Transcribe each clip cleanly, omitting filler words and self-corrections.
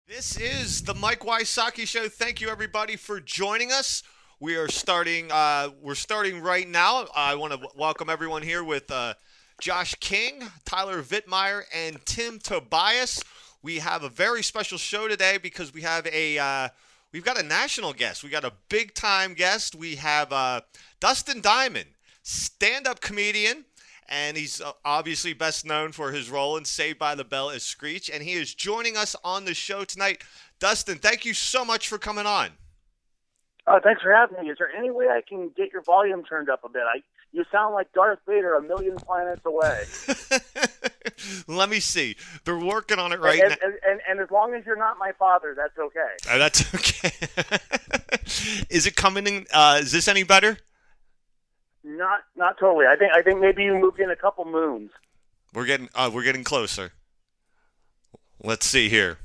This is the Mike Wysocki Show. Thank you, everybody, for joining us. We are starting. We're starting right now. I want to welcome everyone here with Josh King, Tyler Vietmeier, and Tim Tobias. We have a very special show today because we've got a national guest. We got a big time guest. We have Dustin Diamond, stand-up comedian. And he's obviously best known for his role in Saved by the Bell as Screech. And he is joining us on the show tonight. Dustin, thank you so much for coming on. Thanks for having me. Is there any way I can get your volume turned up a bit? You sound like Darth Vader a million planets away. Let me see. They're working on it right now. And as long as you're not my father, that's okay. That's okay. Is it coming in? Is this any better? Not totally. I think maybe you moved in a couple moons. We're getting closer. Let's see here.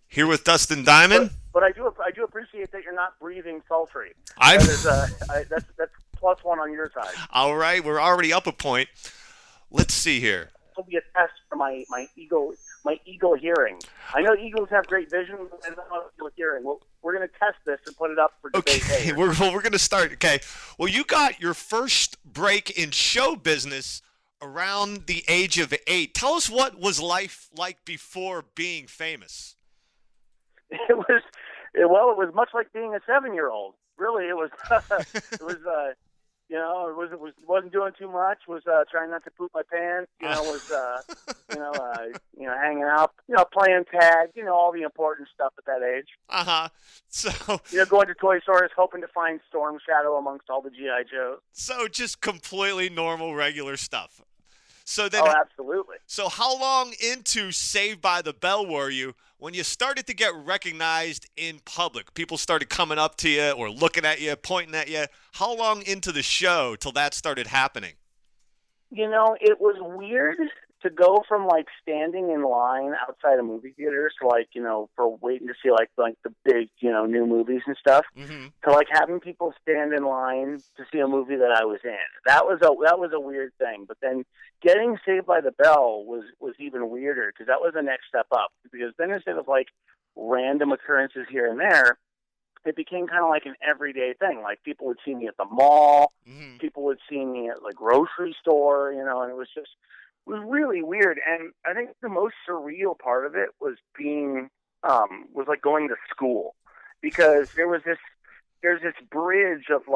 Here with Dustin Diamond. But I do appreciate that you're not breathing sultry. That's That's +1 on your side. All right, we're already up a point. Let's see here. It'll be a test for my eagle hearing. I know eagles have great vision, but I don't know eagle hearing. We're going to test this and put it up for debate. Okay, we're going to start. Okay, well, you got your first break in show business around the age of 8. Tell us what was life like before being famous. It was much like being a 7-year-old. Really, it was. It wasn't doing too much. Was trying not to poop my pants. Hanging out. Playing tag. All the important stuff at that age. So. Going to toy stores, hoping to find Storm Shadow amongst all the GI Joes. So just completely normal, regular stuff. So then. Oh, absolutely. So how long into Saved by the Bell were you when you started to get recognized in public? People started coming up to you or looking at you, pointing at you. How long into the show till that started happening? It was weird to go from standing in line outside of movie theaters to for waiting to see like the big new movies and stuff, to having people stand in line to see a movie that I was in. That was a weird thing. But then getting Saved by the Bell was even weirder because that was the next step up. Because then instead of random occurrences here and there, it became kind of like an everyday thing. Like people would see me at the mall, people would see me at the grocery store, and it was really weird. And I think the most surreal part of it was going to school, because there's this bridge of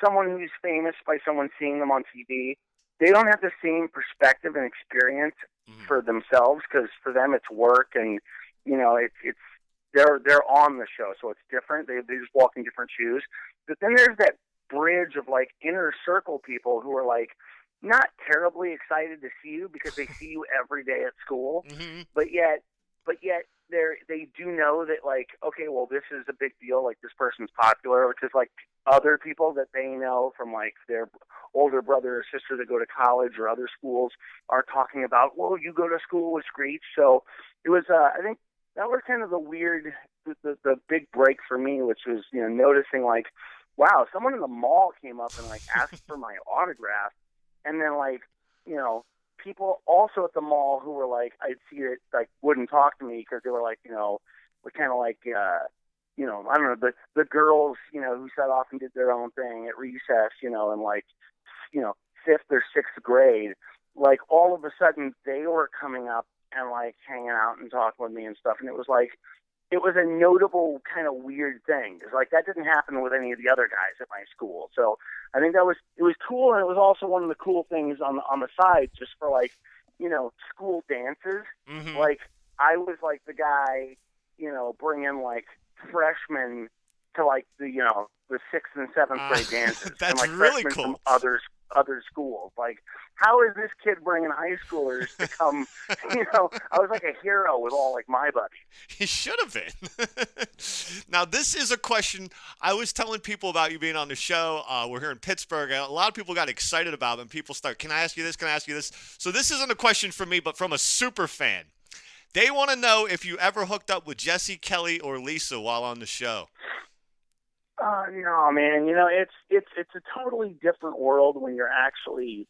someone who's famous by someone seeing them on TV. They don't have the same perspective and experience for themselves, because for them it's work and they're on the show, so it's different. They just walk in different shoes. But then there's that bridge of inner circle people who are not terribly excited to see you because they see you every day at school, but yet they do know that okay, well, this is a big deal. This person's popular, which is other people that they know from their older brother or sister that go to college or other schools are talking about. Well, you go to school with Screech, so it was. I think that was kind of the big break for me, which was noticing wow, someone in the mall came up and asked for my autograph. And then, people also at the mall who were I'd see it, wouldn't talk to me because they were were kind of I don't know, the girls, who set off and did their own thing at recess, in 5th or 6th grade. All of a sudden they were coming up and hanging out and talking with me and stuff. And it was it was a notable kind of weird thing, because that didn't happen with any of the other guys at my school. So I think it was cool, and it was also one of the cool things on the side, just for school dances. I was the guy, bringing freshmen to the 6th and 7th grade dances. That's and really freshmen cool. From other schools. How is this kid bringing high schoolers to come? I was a hero with all my buddies. He should have been. Now, this is a question I was telling people about you being on the show. We're here in Pittsburgh. A lot of people got excited about it, and people start, can I ask you this? Can I ask you this? So this isn't a question from me, but from a super fan. They want to know if you ever hooked up with Jesse, Kelly, or Lisa while on the show. No, man. It's a totally different world when you're actually,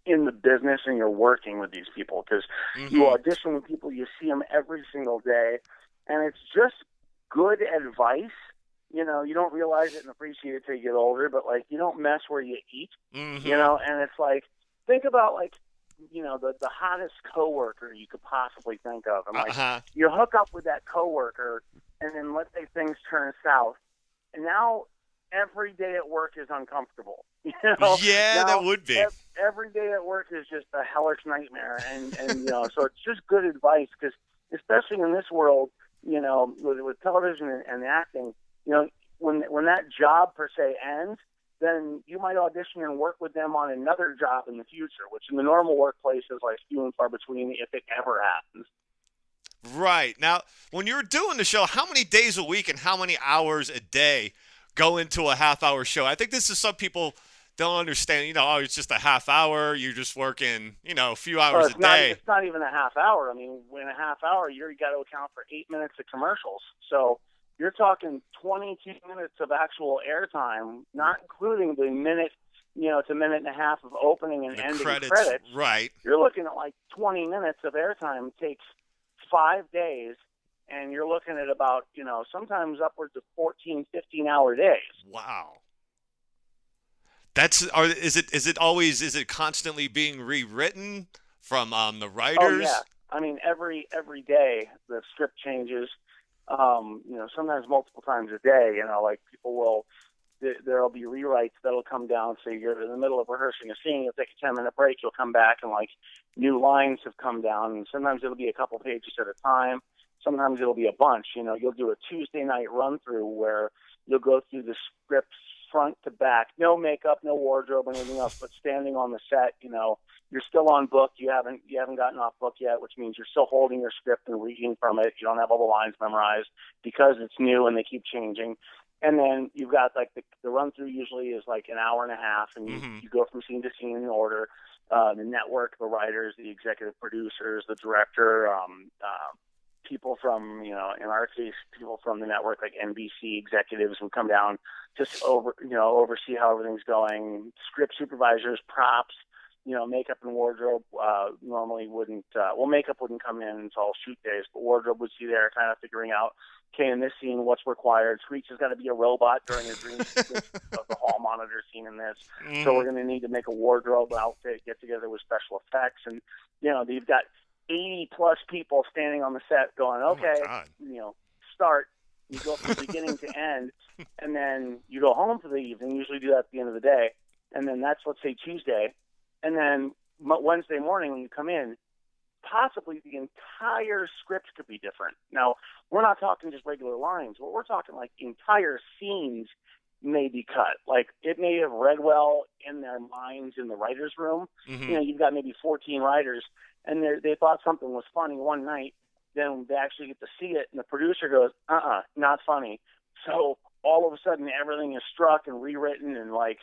in the business and you're working with these people, because you audition with people, you see them every single day, and it's just good advice. You know, you don't realize it and appreciate it till you get older, but, like, you don't mess where you eat, you know, and it's like, think about, like, you know, the hottest coworker you could possibly think of. And, like, you hook up with that coworker, and then let's say things turn south, and now every day at work is uncomfortable. You know? Yeah, now, that would be. Every day at work is just a hellish nightmare, and you know, so it's just good advice, because especially in this world, you know, with television and acting, you know, when that job per se ends, then you might audition and work with them on another job in the future, which in the normal workplace is like few and far between, if it ever happens. Right. Now, when you're doing the show, how many days a week and how many hours a day go into a half-hour show? I think this is some people don't understand. You know, oh, it's just a half hour. You're just working, you know, a few hours a day. It's not even a half hour. I mean, in a half hour, you got to account for 8 minutes of commercials. So you're talking 22 minutes of actual airtime, not including the minute, you know, to minute and a half of opening and ending credits. Right. You're looking at like 20 minutes of airtime. Takes 5 days, and you're looking at about, you know, sometimes upwards of 14, 15-hour days. Wow. Is it constantly being rewritten from the writers? Oh, yeah. I mean, every day the script changes. You know, sometimes multiple times a day. You know, like there'll be rewrites that'll come down. So you're in the middle of rehearsing a scene, you'll take a 10-minute break, you'll come back, and like new lines have come down. And sometimes it'll be a couple pages at a time. Sometimes it'll be a bunch. You know, you'll do a Tuesday night run through where you'll go through the scripts front to back, no makeup, no wardrobe, and anything else, but standing on the set. You know, you're still on book. You haven't gotten off book yet, which means you're still holding your script and reading from it. You don't have all the lines memorized because it's new and they keep changing. And then you've got like the run through usually is like an hour and a half, and you go from scene to scene in order. The network, the writers, the executive producers, the director, people from, you know, in our case, people from the network, like NBC executives who come down just oversee how everything's going. Script supervisors, props, you know, makeup and wardrobe normally wouldn't. Makeup wouldn't come in until shoot days, but wardrobe would be there, kind of figuring out, okay, in this scene, what's required. Screech has got to be a robot during a dream sequence of the hall monitor scene in this, so we're going to need to make a wardrobe outfit, get together with special effects, and you know, you've got 80-plus people standing on the set going, okay, you know, start. You go from beginning to end, and then you go home for the evening. Usually do that at the end of the day. And then that's, let's say, Tuesday. And then Wednesday morning when you come in, possibly the entire script could be different. Now, we're not talking just regular lines. We're talking like entire scenes may be cut. Like, it may have read well in their minds in the writer's room. You know, you've got maybe 14 writers, and they thought something was funny one night. Then they actually get to see it, and the producer goes, not funny. So all of a sudden, everything is struck and rewritten, and like,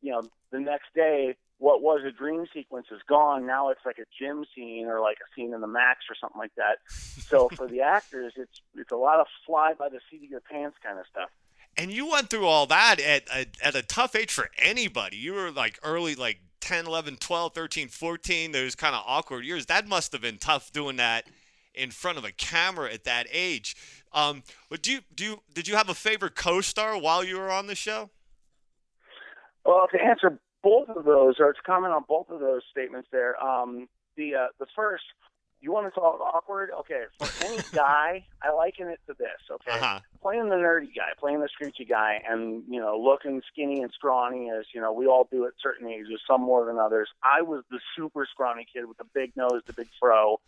you know, the next day, what was a dream sequence is gone. Now it's like a gym scene or like a scene in the Max or something like that. So for the actors, it's a lot of fly by the seat of your pants kind of stuff. And you went through all that at a tough age for anybody. You were like early, like 10, 11, 12, 13, 14, those kind of awkward years. That must have been tough doing that in front of a camera at that age. But did you have a favorite co-star while you were on the show? Well, to answer both of those, or to comment on both of those statements there, the first, you want to talk awkward? Okay, for any guy, I liken it to this, okay? Playing the nerdy guy, playing the screechy guy, and, you know, looking skinny and scrawny, as, you know, we all do at certain ages, some more than others. I was the super scrawny kid with the big nose, the big fro.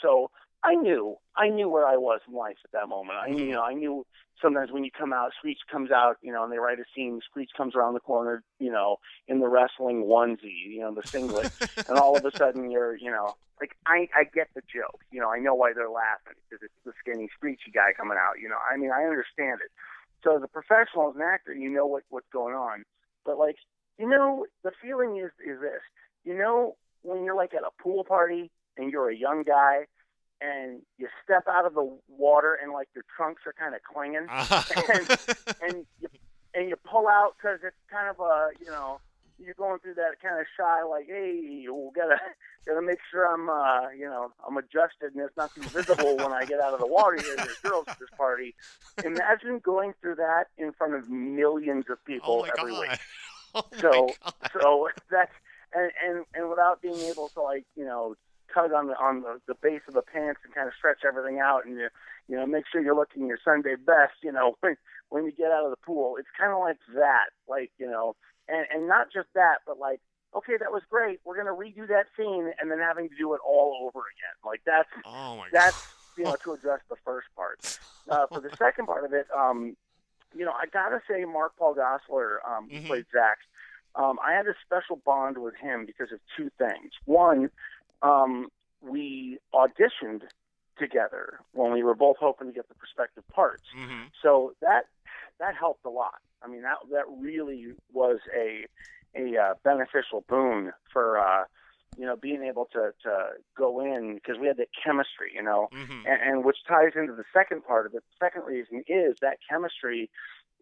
So I knew where I was in life at that moment. I knew sometimes when you come out, Screech comes out, you know, and they write a scene, Screech comes around the corner, you know, in the wrestling onesie, you know, the singlet, and all of a sudden you're, you know, like, I get the joke. You know, I know why they're laughing, because it's the skinny, screechy guy coming out, you know. I mean, I understand it. So as a professional, as an actor, you know what's going on. But, like, you know, the feeling is this. You know, when you're, like, at a pool party and you're a young guy and you step out of the water and, like, your trunks are kind of clinging and you pull out because it's kind of a, you know, you're going through that kind of shy, like, hey, we gotta make sure I'm adjusted and it's not too visible when I get out of the water here. There's girls at this party. Imagine going through that in front of millions of people every week. Oh so God. that's and without being able to, like, tug on the base of the pants and kind of stretch everything out and make sure you're looking your Sunday best, when you get out of the pool. It's kind of like that, like, and not just that, but like, okay, that was great. We're gonna redo that scene, and then having to do it all over again. Like that's Oh my that's God. to address the first part. For the second part of it, I gotta say, Mark Paul Gosselaar, who played Zach. I had a special bond with him because of two things. One, we auditioned together when we were both hoping to get the prospective parts. Mm-hmm. So that helped a lot. I mean, that really was a beneficial boon for being able to go in, because we had that chemistry, Mm-hmm. and which ties into the second part of it. The second reason is that chemistry.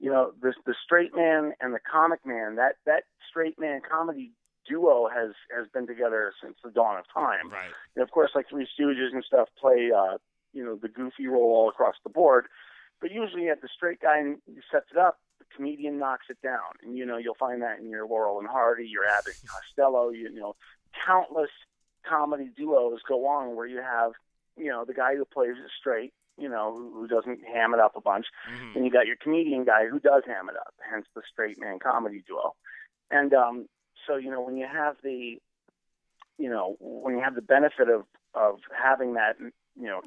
The straight man and the comic man, that straight man comedy duo has been together since the dawn of time. Right. And of course, like Three Stooges and stuff play, the goofy role all across the board. But usually you have the straight guy and he sets it up, the comedian knocks it down. And, you'll find that in your Laurel and Hardy, your Abbott and Costello, countless comedy duos go on where you have, the guy who plays it straight, who doesn't ham it up a bunch. Mm-hmm. And you got your comedian guy who does ham it up, hence the straight man comedy duo. And so, when you have the benefit of having that,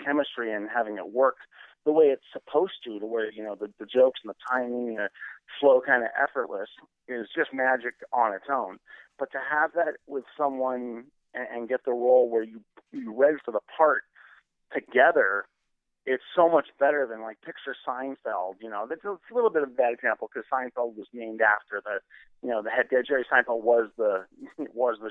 chemistry and having it work the way it's supposed to where, the jokes and the timing and the flow kind of effortless is just magic on its own. But to have that with someone and get the role where you read for the part together, it's so much better than, like, picture Seinfeld. It's a little bit of a bad example because Seinfeld was named after the head. Jerry Seinfeld was the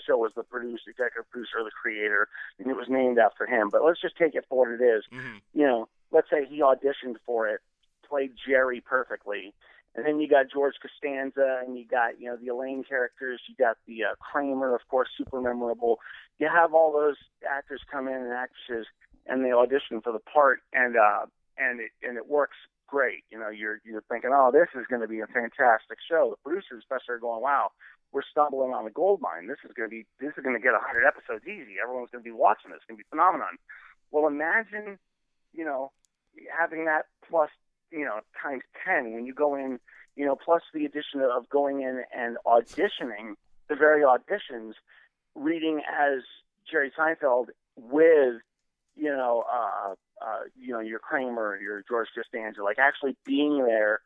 show, was the executive producer, the creator, and it was named after him. But let's just take it for what it is. Mm-hmm. Let's say he auditioned for it, played Jerry perfectly, and then you got George Costanza, and you got the Elaine characters, you got the Kramer, of course, super memorable. You have all those actors come in and actresses, and they audition for the part, and it works great. You're thinking, oh, this is going to be a fantastic show. The producers especially are going, wow, we're stumbling on the gold mine. This is going to get 100 episodes easy. Everyone's going to be watching this. It's going to be a phenomenon. Well, imagine, having that plus, times 10 when you go in, plus the addition of going in and auditioning, the very auditions, reading as Jerry Seinfeld with your Kramer, your George Costanza, like actually being there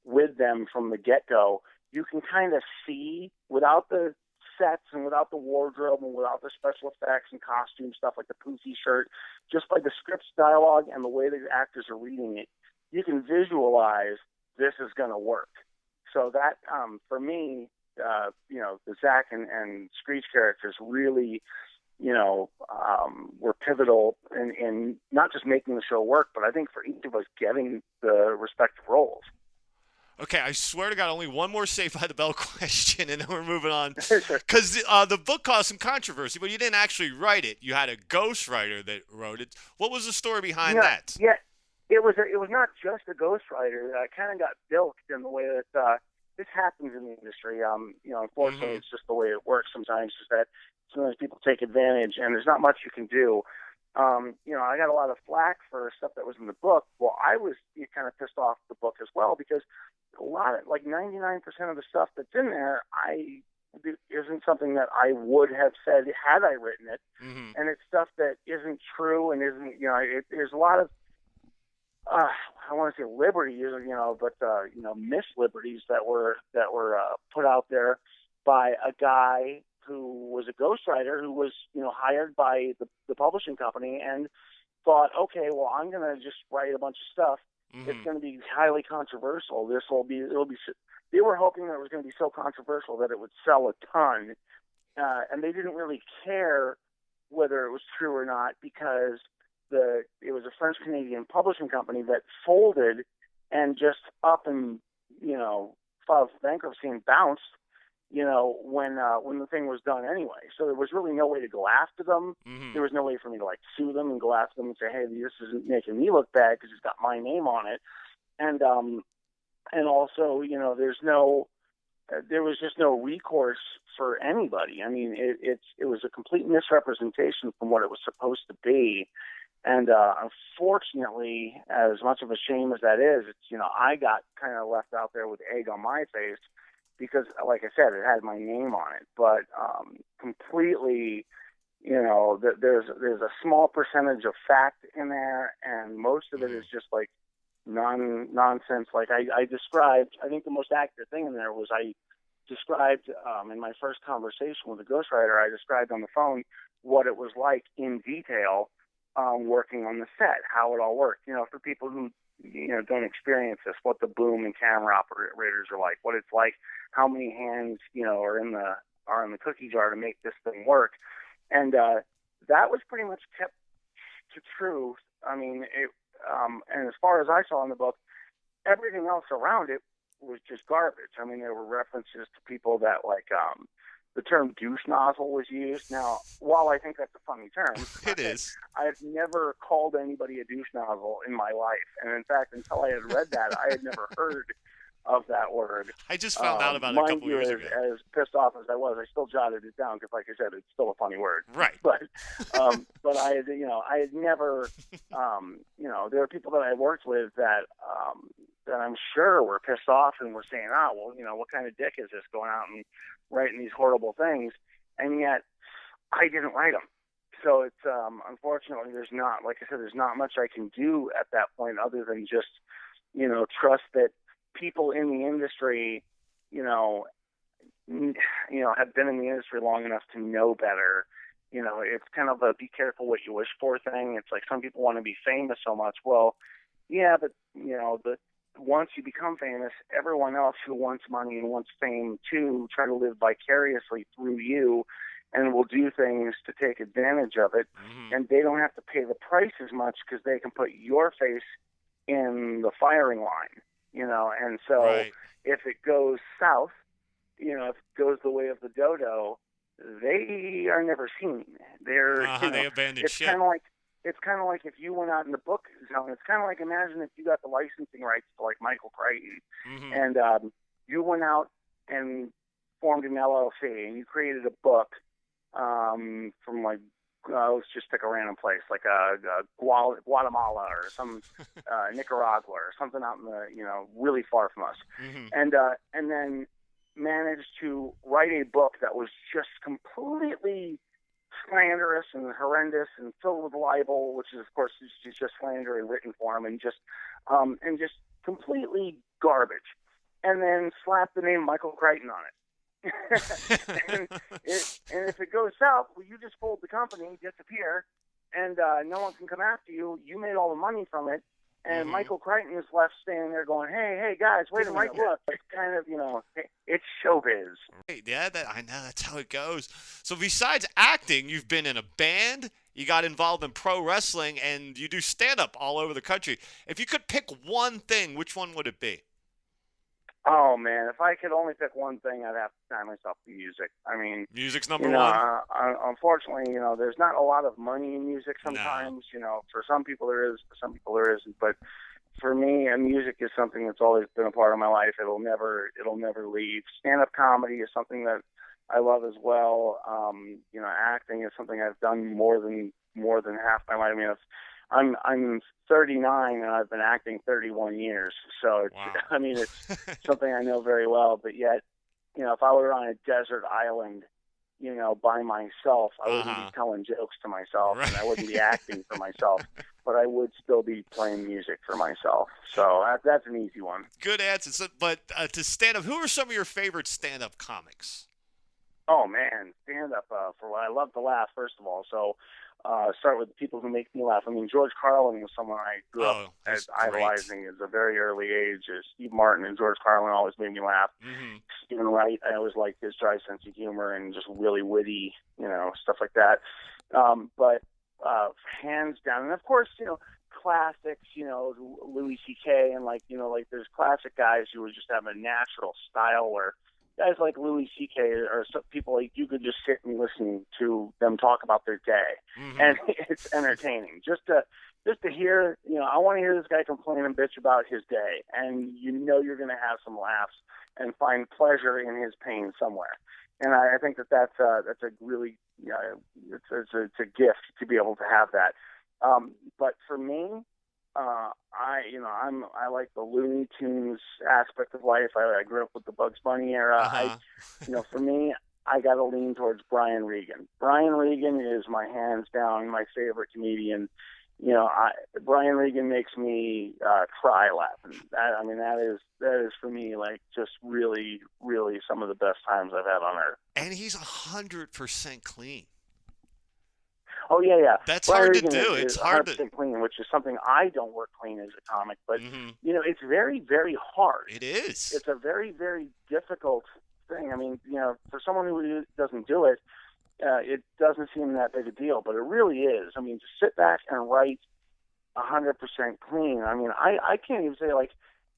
with them from the get-go, you can kind of see, without the sets and without the wardrobe and without the special effects and costume stuff like the poofy shirt, just by the script's dialogue and the way the actors are reading it, you can visualize this is going to work. So that, for me, the Zach and Screech characters really, were pivotal in not just making the show work, but I think for each of us getting the respective roles. Okay, I swear to God, only one more Saved by the Bell question, and then we're moving on. Sure. Because the book caused some controversy, but you didn't actually write it. You had a ghostwriter that wrote it. What was the story behind that? Yeah, it was not just a ghostwriter. I kind of got bilked in the way that this happens in the industry. Unfortunately, Mm-hmm. It's just the way it works sometimes, is that sometimes people take advantage, and there's not much you can do. I got a lot of flack for stuff that was in the book. Well, I was kind of pissed off the book as well, because a lot of, like 99% of the stuff that's in there, isn't something that I would have said had I written it. Mm-hmm. And it's stuff that isn't true and isn't, there's a lot of, I want to say liberties, but missed liberties that were put out there by a guy who was a ghostwriter who was, hired by the publishing company and thought, okay, well, I'm going to just write a bunch of stuff. Mm-hmm. It's going to be highly controversial. They were hoping that it was going to be so controversial that it would sell a ton. And they didn't really care whether it was true or not, because it was a French-Canadian publishing company that folded and just up and, filed bankruptcy and bounced, when the thing was done anyway. So there was really no way to go after them. Mm-hmm. There was no way for me to like sue them and go after them and say, hey, this isn't making me look bad because it's got my name on it. And also, there was just no recourse for anybody. I mean, it was a complete misrepresentation from what it was supposed to be. And unfortunately, as much of a shame as that is, I got kind of left out there with egg on my face because, like I said, it had my name on it. But completely, there's a small percentage of fact in there, and most of it is just like nonsense. Like I described, I think the most accurate thing in there was I described in my first conversation with the ghostwriter, I described on the phone what it was like in detail working on the set, how it all worked. For people who don't experience this, what the boom and camera operators are like, what it's like, how many hands are in the cookie jar to make this thing work, and that was pretty much kept to truth. I mean, and as far as I saw in the book, everything else around it was just garbage. I mean, there were references to people that like the term douche nozzle was used. Now, while I think that's a funny term, it is. I've never called anybody a douche nozzle in my life. And in fact, until I had read that, I had never heard of that word. I just found out about it a couple years ago. As pissed off as I was, I still jotted it down because, like I said, it's still a funny word. Right. But I had never, there are people that I worked with that I'm sure were pissed off and were saying, what kind of dick is this going out and writing these horrible things? And yet I didn't write them. So it's, unfortunately, there's not much I can do at that point other than just, trust that people in the industry, have been in the industry long enough to know better. It's kind of a be careful what you wish for thing. It's like some people want to be famous so much. Well, yeah, but, once you become famous, everyone else who wants money and wants fame too try to live vicariously through you and will do things to take advantage of it. Mm-hmm. And they don't have to pay the price as much because they can put your face in the firing line, and so right. If it goes south, if it goes the way of the dodo, they are never seen. They abandoned ship. It's kind of like if you went out in the book zone. It's kind of like, imagine if you got the licensing rights to like Michael Crichton, mm-hmm. and you went out and formed an LLC and you created a book from like, let's just pick a random place like Guatemala or some Nicaragua or something out in the really far from us, mm-hmm. and then managed to write a book that was just completely slanderous and horrendous and filled with libel, which is of course is just slander in written form, and just completely garbage, and then slap the name Michael Crichton on it. and if it goes south, well, you just fold the company, disappear, and no one can come after you. You made all the money from it, and mm-hmm. Michael Crichton is left standing there going, hey guys, wait a minute, look. It's kind of, it's showbiz. Right, yeah, I know, that's how it goes. So besides acting, you've been in a band, you got involved in pro wrestling, and you do stand-up all over the country. If you could pick one thing, which one would it be? Oh, man, if I could only pick one thing, I'd have to tie myself to music. I mean, music's number one? Unfortunately, there's not a lot of money in music sometimes. No. For some people there is, for some people there isn't. But for me, music is something that's always been a part of my life. It'll never leave. Stand-up comedy is something that I love as well. Acting is something I've done more than half my life. I mean, I'm 39 and I've been acting 31 years. So it's, wow. I mean, it's something I know very well, but yet, if I were on a desert island, by myself, I wouldn't be telling jokes to myself, right. And I wouldn't be acting for myself, but I would still be playing music for myself. So that's an easy one. Good answer. So, but to stand up, who are some of your favorite stand-up comics? Oh man, stand-up, for what I love to laugh, first of all. So, start with the people who make me laugh. I mean, George Carlin was someone I grew up as idolizing at a very early age. Steve Martin and George Carlin always made me laugh. Mm-hmm. Stephen Wright, I always liked his dry sense of humor and just really witty, stuff like that. But hands down, and of course, classics, Louis C.K. and like there's classic guys who just have a natural style where guys like Louis C.K. are some people like you could just sit and listen to them talk about their day, and it's entertaining. Just to hear, I want to hear this guy complain and bitch about his day, and you're going to have some laughs and find pleasure in his pain somewhere. And I think that's a really, it's a gift to be able to have that. But for me, I like the Looney Tunes aspect of life. I grew up with the Bugs Bunny era. For me, I got to lean towards Brian Regan. Brian Regan is my hands down my favorite comedian. Brian Regan makes me cry laughing. That is for me like just really, really some of the best times I've had on earth. And he's 100% clean. Oh yeah. That's Brian hard Regan to do. It's hard to clean, which is something I don't work clean as a comic. But it's very, very hard. It is. It's a very, very difficult thing. For someone who doesn't do it, it doesn't seem that big a deal, but it really is. To sit back and write 100% clean. I can't even say like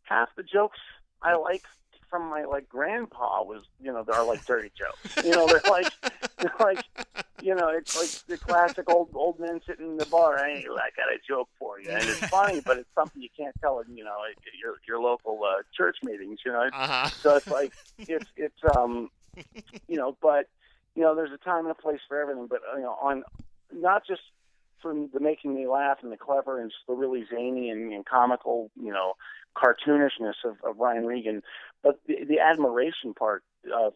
half the jokes I like from my grandpa was, they're like dirty jokes. They're like, it's like the classic old men sitting in the bar. Hey, I got a joke for you, and it's funny, but it's something you can't tell in your local church meetings. So it's like it's but there's a time and a place for everything. But on not just for the making me laugh and the clever and just the really zany and comical, cartoonishness of Brian Regan, but the admiration part of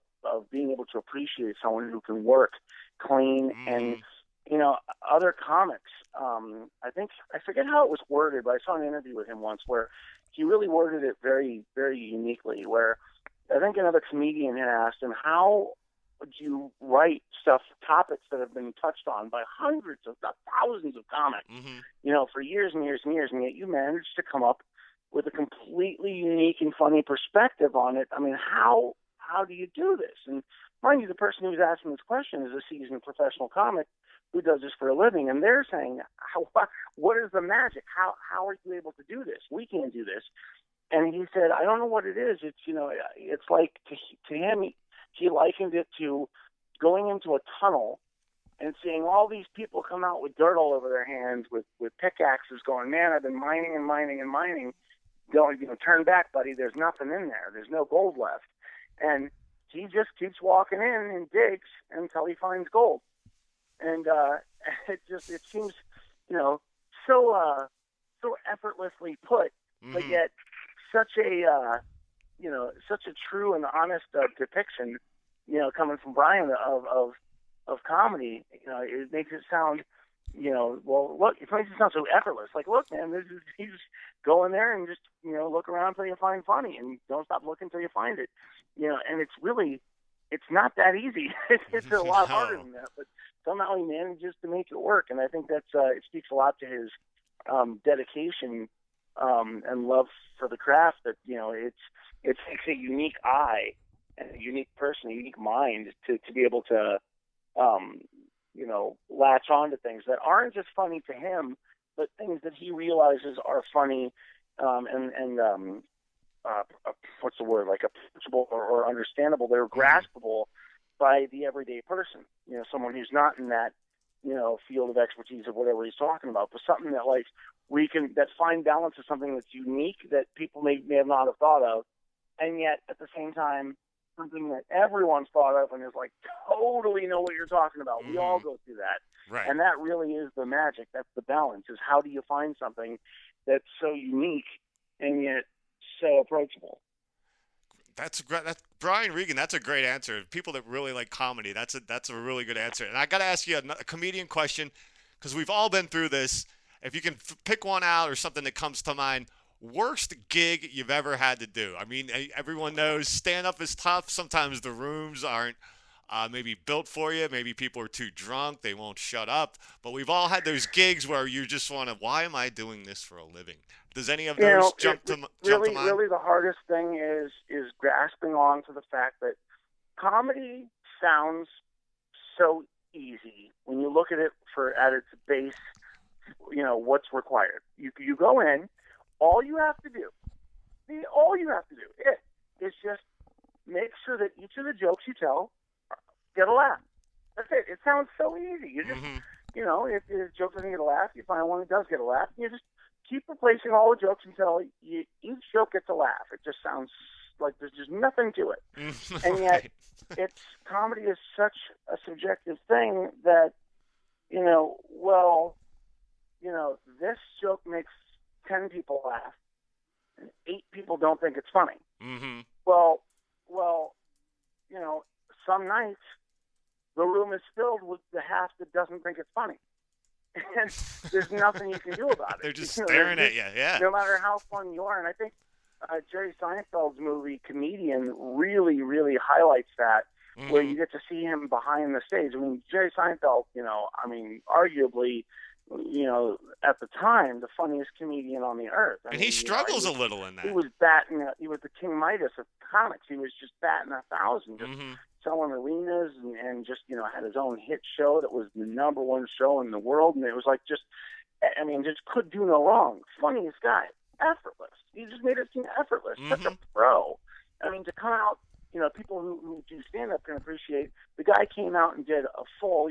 being able to appreciate someone who can work clean and other comics. I forget how it was worded, but I saw an interview with him once where he really worded it very, very uniquely. Where I think another comedian had asked him, "How would you write topics that have been touched on by hundreds of thousands of comics, for years and years and years, and yet you managed to come up with a completely unique and funny perspective on it? How do you do this?" And mind you, the person who's asking this question is a seasoned professional comic who does this for a living, and they're saying, what is the magic? How are you able to do this? We can't do this. And he said, I don't know what it is. It's, it's like to him, he likened it to going into a tunnel and seeing all these people come out with dirt all over their hands with pickaxes going, man, I've been mining and mining and mining. Don't, turn back, buddy. There's nothing in there. There's no gold left. And he just keeps walking in and digs until he finds gold. And it seems, so effortlessly put, but yet such a true and honest depiction, coming from Brian of comedy. It makes it sound, look, it makes it sound so effortless. Like, look, man, you just go in there and just, look around until you find funny, and don't stop looking until you find it. And it's not that easy. It's a lot harder than that, but somehow he manages to make it work. And I think that's, it speaks a lot to his dedication and love for the craft, that, it takes a unique eye and a unique person, a unique mind to be able to, latch on to things that aren't just funny to him, but things that he realizes are funny and what's the word, like approachable or understandable. They're graspable by the everyday person, someone who's not in that, field of expertise of whatever he's talking about, but something that that fine balance is something that's unique that people may not have thought of, and yet at the same time, something that everyone's thought of and is like, totally know what you're talking about. We all go through that. Right. And that really is the magic. That's the balance, is how do you find something that's so unique and yet so approachable? That's great. That's Brian Regan. That's a great answer. People that really like comedy, that's a really good answer. And I got to ask you a comedian question, because we've all been through this. If you can pick one out or something that comes to mind, worst gig you've ever had to do. Everyone knows stand-up is tough. Sometimes the rooms aren't maybe built for you. Maybe people are too drunk. They won't shut up. But we've all had those gigs where you just want to, why am I doing this for a living? Does any of those jump to mind? Really the hardest thing is grasping on to the fact that comedy sounds so easy when you look at it at its base, what's required. You go in, all you have to do is just make sure that each of the jokes you tell get a laugh. That's it. It sounds so easy. You just, if the joke doesn't get a laugh, you find one that does get a laugh. You just keep replacing all the jokes until each joke gets a laugh. It just sounds like there's just nothing to it. And yet, comedy is such a subjective thing that, this joke makes 10 people laugh, and 8 people don't think it's funny. Mm-hmm. Well, some nights the room is filled with the half that doesn't think it's funny. And there's nothing you can do about it. They're just staring at you, yeah. No matter how funny you are. And I think Jerry Seinfeld's movie Comedian really, really highlights that, where you get to see him behind the stage. I mean, Jerry Seinfeld, arguably, at the time, the funniest comedian on the earth. And he struggles a little in that. He was he was the King Midas of comics. He was just batting 1,000, just selling arenas and just, had his own hit show that was the #1 show in the world. And it was like just could do no wrong. Funniest guy. Effortless. He just made it seem effortless. Such a pro. I mean, to come out, people who do stand-up can appreciate, the guy came out and did a full,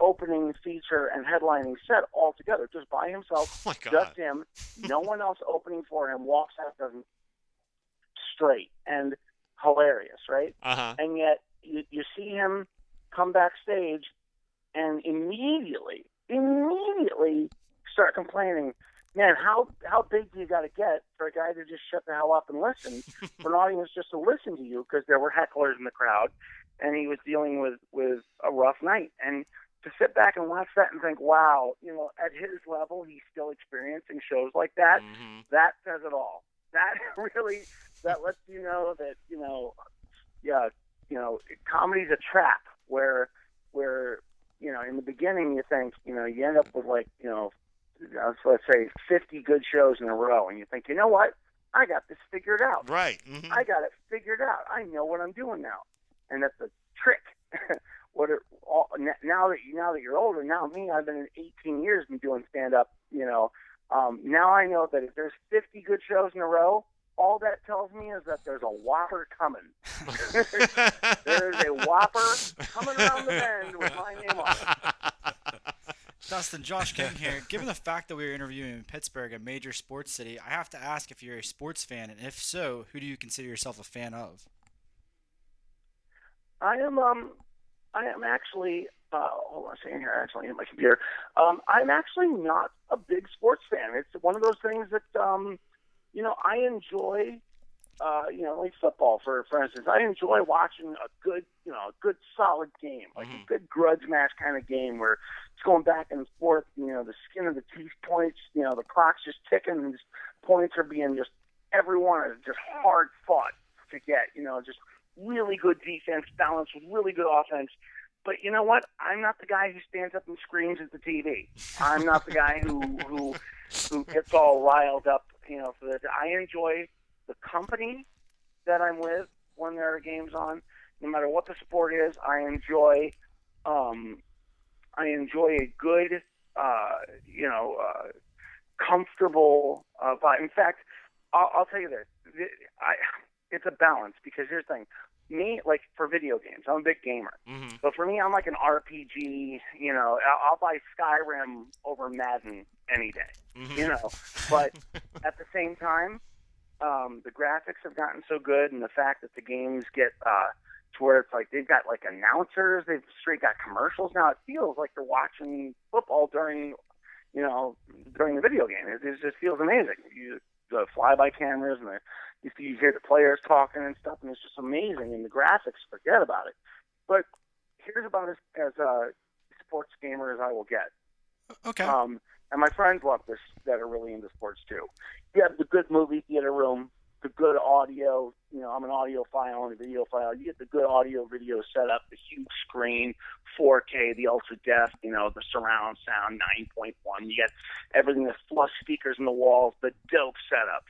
opening feature and headlining set all together, just by himself, just him, no one else opening for him, walks out, doesn't, straight and hilarious, right? And yet you see him come backstage and immediately start complaining, man, how big do you got to get for a guy to just shut the hell up and listen, for an audience just to listen to you, because there were hecklers in the crowd, and he was dealing with a rough night. And to sit back and watch that and think, wow, at his level, he's still experiencing shows like that, that says it all. That really, that lets you know that, comedy's a trap where in the beginning you think, you end up with let's say 50 good shows in a row, and you think, you know what? I got this figured out. Right. I got it figured out. I know what I'm doing now. And that's a trick. Now that you're older, now me, I've been in 18 years been doing stand-up, now I know that if there's 50 good shows in a row, all that tells me is that there's a whopper coming. There's a whopper coming around the bend with my name on it. Dustin, Josh King here. Given the fact that we are interviewing in Pittsburgh, a major sports city, I have to ask if you're a sports fan, and if so, who do you consider yourself a fan of? I am actually, hold on a second here, actually in my computer. I'm actually not a big sports fan. It's one of those things that, I enjoy, like football, for instance. I enjoy watching a good solid game, like a good grudge match kind of game where it's going back and forth, the skin of the teeth points, the clock's just ticking, and these points are being just, every one is just hard fought to get, just really good defense balanced with really good offense. But you know what? I'm not the guy who stands up and screams at the TV. I'm not the guy who gets all riled up, for that. I enjoy the company that I'm with when there are games on. No matter what the sport is, I enjoy a good, comfortable vibe. In fact, I'll tell you this. It's a balance, because here's the thing. Me, like for video games, I'm a big gamer. So for me, I'm like an RPG, I'll buy Skyrim over Madden any day, But at the same time, the graphics have gotten so good, and the fact that the games get to where it's like they've got like announcers, they've straight got commercials now. It feels like they're watching football during the video game. It just feels amazing. The fly-by cameras and you hear the players talking and stuff, and it's just amazing. And the graphics, forget about it. But here's about as a sports gamer as I will get. Okay. And my friends love this that are really into sports too. You have the good movie theater room, the good audio. I'm an audiophile and a videophile. You get the good audio video setup, the huge screen, 4K, the ultra def, the surround sound, 9.1. You get everything, the flush speakers in the walls, the dope setup,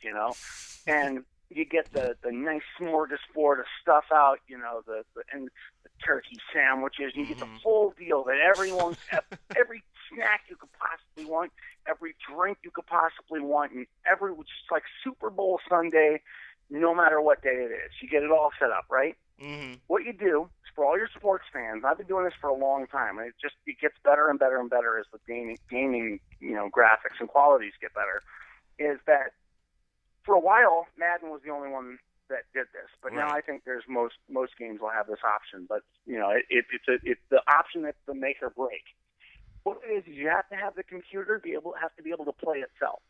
and you get the nice smorgasbord of stuff out, and the turkey sandwiches. You get the full deal that every snack you could possibly want, every drink you could possibly want, and which is like Super Bowl Sunday. no matter what day it is. You get it all set up, right? Mm-hmm. What you do is for all your sports fans, I've been doing this for a long time, and it gets better and better and better as the gaming graphics and qualities get better, is that for a while, Madden was the only one that did this, but now I think there's most games will have this option. But it's the option that's the make or break. What it is you have to have the computer have to be able to play itself.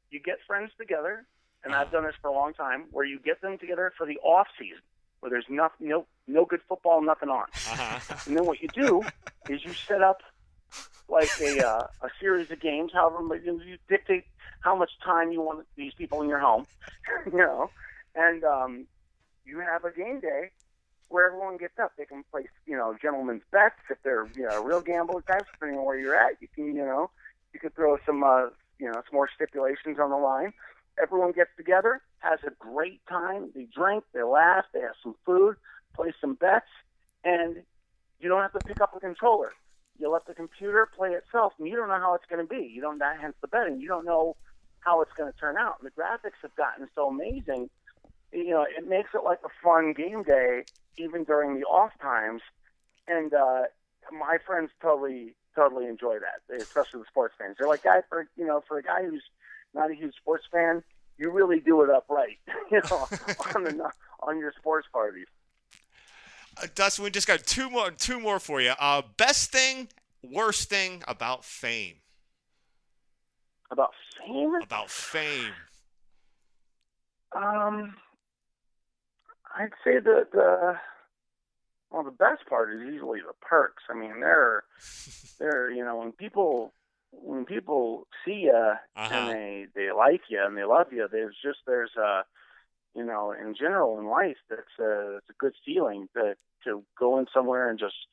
You get friends together, and I've done this for a long time, where you get them together for the off season, where there's no good football, nothing on, and then what you do is you set up like a series of games, however you dictate how much time you want these people in your home, and you have a game day where everyone gets up. They can play, gentlemen's bets if they're, real gambler types, depending on where you're at. You can, you could throw some more stipulations on the line. Everyone gets together, has a great time. They drink, they laugh, they have some food, play some bets, and you don't have to pick up a controller. You let the computer play itself, and you don't know how it's going to be. Hence the betting. You don't know how it's going to turn out. And the graphics have gotten so amazing, it makes it like a fun game day, even during the off times. And my friends totally enjoy that, especially the sports fans. They're like, for a guy who's not a huge sports fan, you really do it up right, on your sports parties. Dustin, we just got two more for you. Best thing, worst thing about fame. About fame? About fame. I'd say the best part is usually the perks. I mean, they're when people see you and they like you and they love you, there's in general in life, it's a good feeling to go in somewhere and just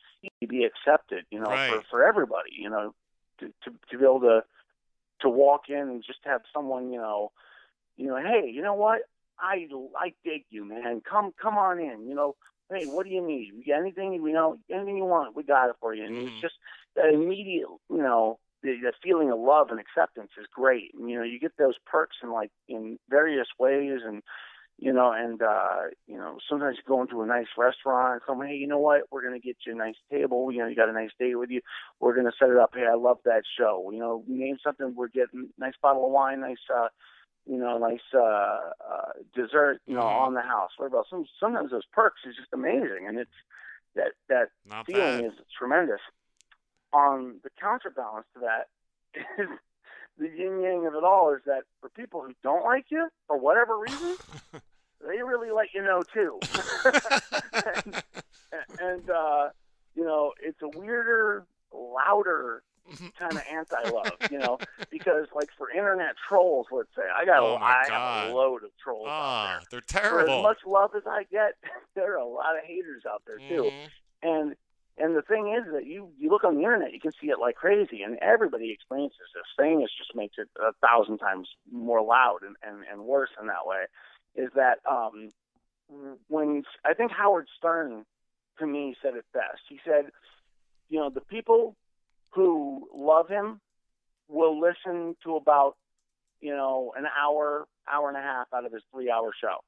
be accepted, for everybody, to be able to walk in and just have someone, hey, you know what? I dig you, man. Come on in. Hey, what do you need? You got anything? Anything you want, we got it for you. And it's just that immediate, the feeling of love and acceptance is great. And, you get those perks in various ways, and sometimes you go into a nice restaurant and hey, you know what? We're going to get you a nice table. You got a nice date with you. We're going to set it up. Hey, I love that show. Name something. We're getting a nice bottle of wine, nice dessert, on the house. What about sometimes those perks is just amazing, and it's that Not feeling bad. is tremendous. On the counterbalance to that is the yin yang of it all is that for people who don't like you for whatever reason, they really let you know too. and it's a weirder, louder kind of anti-love, because for internet trolls, let's say, I have a load of trolls out there. They're terrible. For as much love as I get, there are a lot of haters out there too. And the thing is that you look on the internet, you can see it like crazy, and everybody experiences this. Saying this just makes it 1,000 times more loud and worse in that way. Is that when I think Howard Stern, to me, said it best. He said, the people who love him will listen to about, an hour and a half out of his 3-hour show.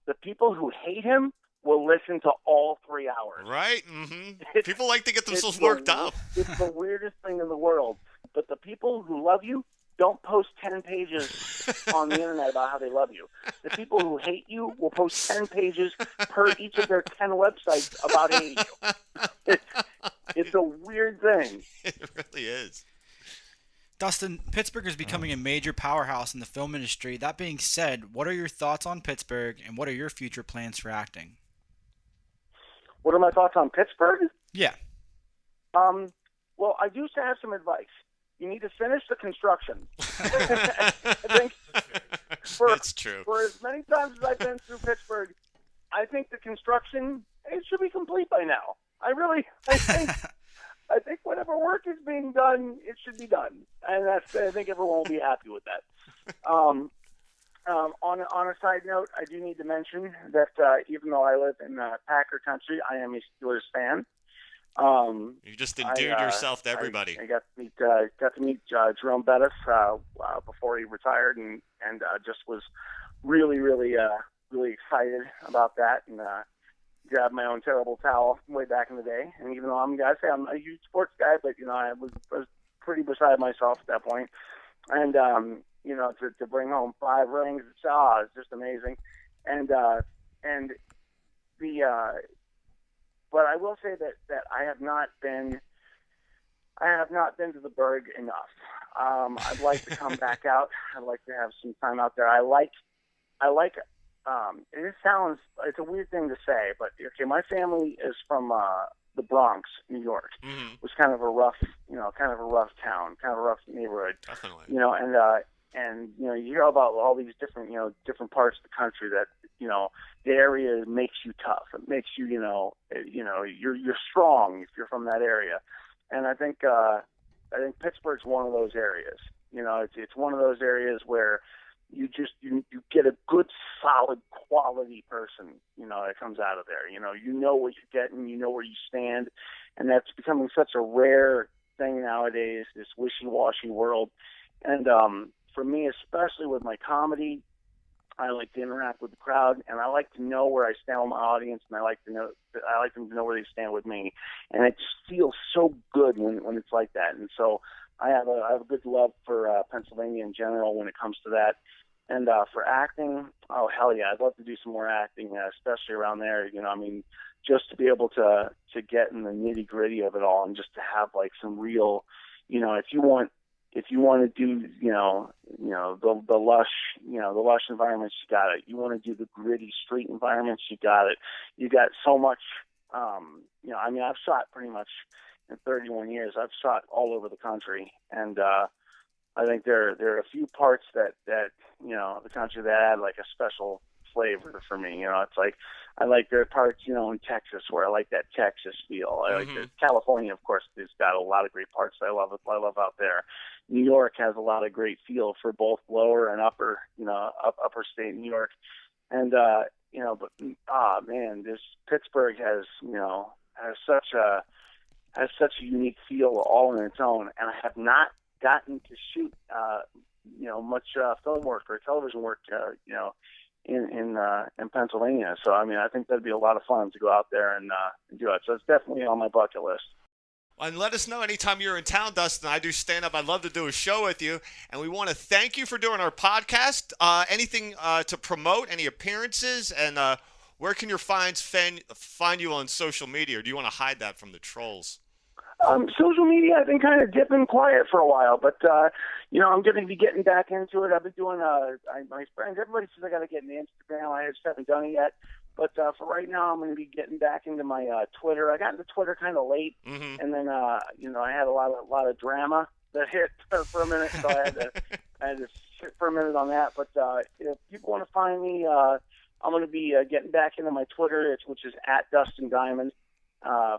The people who hate him will listen to all 3 hours. Right? Mm-hmm. People like to get themselves worked up. It's the weirdest thing in the world. But the people who love you don't post 10 pages on the internet about how they love you. The people who hate you will post 10 pages per each of their 10 websites about hating you. It's a weird thing. It really is. Dustin, Pittsburgh is becoming a major powerhouse in the film industry. That being said, what are your thoughts on Pittsburgh, and what are your future plans for acting? What are my thoughts on Pittsburgh? Yeah. Well, I do have some advice. You need to finish the construction. I think That's true. For as many times as I've been through Pittsburgh, I think the construction, it should be complete by now. I think whatever work is being done, it should be done, and I think everyone will be happy with that. On a side note, I do need to mention that even though I live in Packer country, I am a Steelers fan. You just endeared yourself to everybody. I got to meet Jerome Bettis before he retired, and just was really, really, really excited about that, and grabbed my own terrible towel way back in the day. And even though I'm a huge sports guy, but I was pretty beside myself at that point. And to bring home 5 rings, it's just amazing. And but I will say that I have not been to the Berg enough. I'd like to come back out. I'd like to have some time out there. I like. It's a weird thing to say, but okay, my family is from the Bronx, New York. Mm-hmm. It was kind of a rough town, kind of a rough neighborhood. Definitely. And you hear about all these different parts of the country that the area makes you tough. It makes you you're strong if you're from that area. And I think Pittsburgh's one of those areas. It's one of those areas where you get a good, solid, quality person, that comes out of there. You know what you're getting, you know where you stand, and that's becoming such a rare thing nowadays, this wishy-washy world. And for me, especially with my comedy, I like to interact with the crowd, and I like to know where I stand with my audience, and I like them to know where they stand with me. And it just feels so good when it's like that. And so I have a good love for Pennsylvania in general when it comes to that. And for acting, oh hell yeah, I'd love to do some more acting, especially around there. Just to be able to get in the nitty gritty of it all, and just to have like some real, if you want to do, the lush environments, you got it. You want to do the gritty street environments, you got it. You got so much, I've shot pretty much in 31 years. I've shot all over the country, and I think there are a few parts that the country that add like a special flavor for me. It's like I like there are parts in Texas where I like that Texas feel. I like California, of course, has got a lot of great parts that I love out there. New York has a lot of great feel for both lower and upper state New York. And this Pittsburgh has such a unique feel all on its own, and I have not gotten to shoot much film work or television work in Pennsylvania. So I think that'd be a lot of fun to go out there and do it. So it's definitely on my bucket list. And let us know anytime you're in town, Dustin. I do stand up. I'd love to do a show with you. And we want to thank you for doing our podcast. Anything to promote, any appearances, and where can your fans find you on social media, or do you want to hide that from the trolls? Social media, I've been kind of dipping quiet for a while, but I'm going to be getting back into it. I've been doing my friends. Everybody says I got to get into Instagram. I just haven't done it yet. But for right now, I'm going to be getting back into my Twitter. I got into Twitter kind of late, and then I had a lot of drama that hit for a minute, so I had to sit for a minute on that. But if people want to find me, I'm going to be getting back into my Twitter, which is @Dustin Diamond.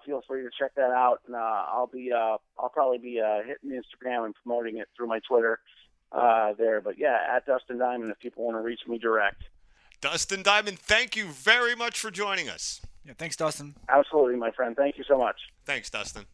Feel free to check that out, and I'll probably be hitting Instagram and promoting it through my Twitter there. But yeah, @Dustin Diamond if people want to reach me direct. Dustin Diamond, thank you very much for joining us. Yeah, thanks, Dustin. Absolutely, my friend. Thank you so much. Thanks, Dustin.